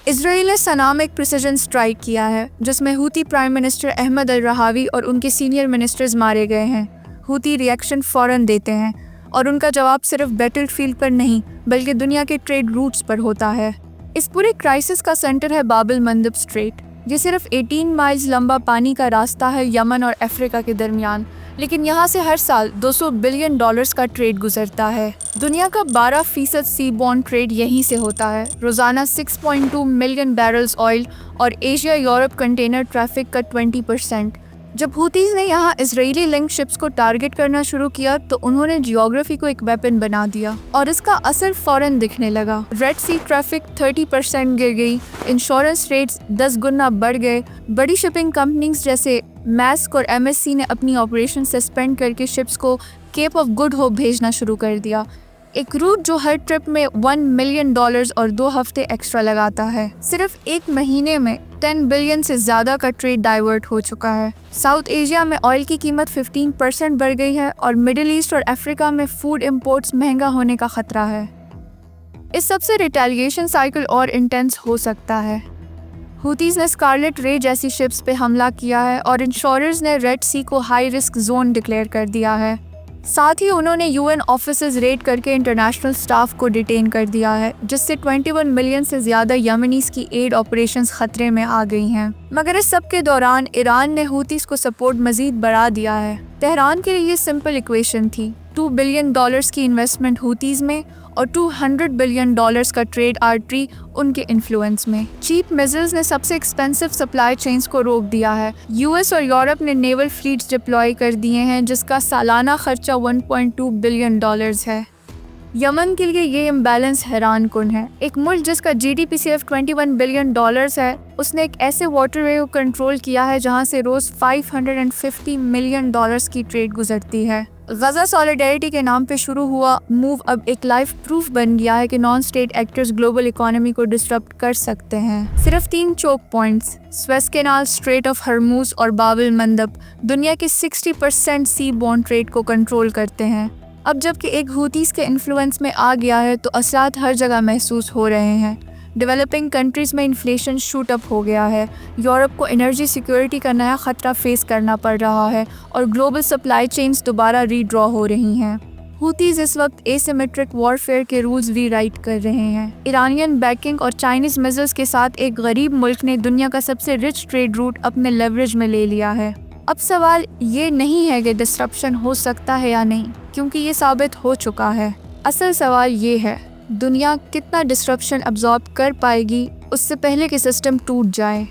Israel ने सना में एक प्रिसिजन स्ट्राइक किया है जिसमें हूती प्राइम मिनिस्टर अहमद अल रहावी और उनके सीनियर मिनिस्टर्स मारे गए हैं। हूती रिएक्शन फ़ौरन देते हैं और उनका जवाब सिर्फ बैटलफील्ड पर नहीं बल्कि दुनिया के ट्रेड रूट्स पर होता है। इस पूरे क्राइसिस का सेंटर है बाब एल मंदब स्ट्रेट। ये सिर्फ 18 माइल्स लंबा पानी का रास्ता है यमन और अफ्रीका के दरमियान, लेकिन यहाँ से हर साल $200 बिलियन का ट्रेड गुजरता है। दुनिया का 12% सी बॉर्न ट्रेड यहीं से होता है। रोज़ाना 6.2 मिलियन बैरल्स ऑयल और एशिया यूरोप कंटेनर ट्रैफिक का 20%। जब हूतीज़ ने यहाँ इजरायली लिंक शिप्स को टारगेट करना शुरू किया तो उन्होंने जियोग्राफी को एक वेपन बना दिया और इसका असर फौरन दिखने लगा। रेड सी ट्रैफिक 30% गिर गई, इंश्योरेंस रेट्स 10 गुना बढ़ गए। बड़ी शिपिंग कंपनीज जैसे मैस्क और MSC ने अपनी ऑपरेशन सस्पेंड करके शिप्स को केप ऑफ गुड होप भेजना शुरू कर दिया, एक रूट जो हर ट्रिप में $1 मिलियन और 2 हफ्ते एक्स्ट्रा लगाता है। सिर्फ एक महीने में 10 बिलियन से ज़्यादा का ट्रेड डाइवर्ट हो चुका है। साउथ एशिया में ऑयल की कीमत 15% बढ़ गई है और मिडिल ईस्ट और अफ्रीका में फूड इंपोर्ट्स महंगा होने का खतरा है। इस सबसे रिटेलिएशन साइकिल और इंटेंस हो सकता है। हूतीज़ ने स्कारलेट रे जैसी शिप्स पे हमला किया है और इंश्योरर्स ने रेड सी को हाई रिस्क जोन डिक्लेयर कर दिया है। साथ ही उन्होंने UN ऑफिसेज रेड करके इंटरनेशनल स्टाफ को डिटेन कर दिया है, जिससे 21 मिलियन से ज़्यादा यमनीज़ की एड ऑपरेशंस खतरे में आ गई हैं। मगर इस सब के दौरान ईरान ने हूतीज़ को सपोर्ट मज़ीद बढ़ा दिया है। तेहरान के लिए ये सिंपल इक्वेशन थी, $2 बिलियन की इन्वेस्टमेंट हूतीज़ में और $200 बिलियन का ट्रेड आर्टरी उनके इन्फ्लुएंस में। चीप मिसाइल्स ने सबसे एक्सपेंसिव सप्लाई चेन्स को रोक दिया है। US और यूरोप ने नेवल फ्लीट्स डिप्लॉय कर दिए हैं जिसका सालाना खर्चा $1.2 बिलियन है। यमन के लिए ये इम्बैलेंस हैरान कुन है। एक मुल्क जिसका GDP सिर्फ $21 बिलियन है, उसने एक ऐसे वाटरवे को कंट्रोल किया है जहाँ से रोज़ $550 मिलियन की ट्रेड गुजरती है। गजा सॉलिडेरिटी के नाम पे शुरू हुआ मूव अब एक लाइव प्रूफ बन गया है कि non state actors global economy को डिस्टर्ब कर सकते हैं। सिर्फ 3 choke points, Suez canal, strait of Hormuz और बाब एल मंदब, दुनिया के 60% सी बॉर्न ट्रेड को कंट्रोल करते हैं। अब जबकि एक हूतीज़ के इन्फ्लुएंस में आ गया है तो असरात हर जगह महसूस हो रहे हैं। डेवलपिंग कंट्रीज़ में इन्फ्लेशन शूट अप हो गया है, यूरोप को एनर्जी सिक्योरिटी का नया ख़तरा फेस करना पड़ रहा है और ग्लोबल सप्लाई चेन्स दोबारा रीड्रॉ हो रही हैं। हूतीज़ इस वक्त एसिमेट्रिक वॉरफेयर के रूल्स रीराइट कर रहे हैं। ईरानियन बैकिंग और चाइनीज़ मिसाइल्स के साथ एक गरीब मुल्क ने दुनिया का सबसे रिच ट्रेड रूट अपने लेवरेज में ले लिया है। अब सवाल ये नहीं है कि डिस्ट्रप्शन हो सकता है या नहीं, क्योंकि ये साबित हो चुका है। असल सवाल ये है, दुनिया कितना डिस्ट्रप्शन अब्जॉर्ब कर पाएगी उससे पहले कि सिस्टम टूट जाए।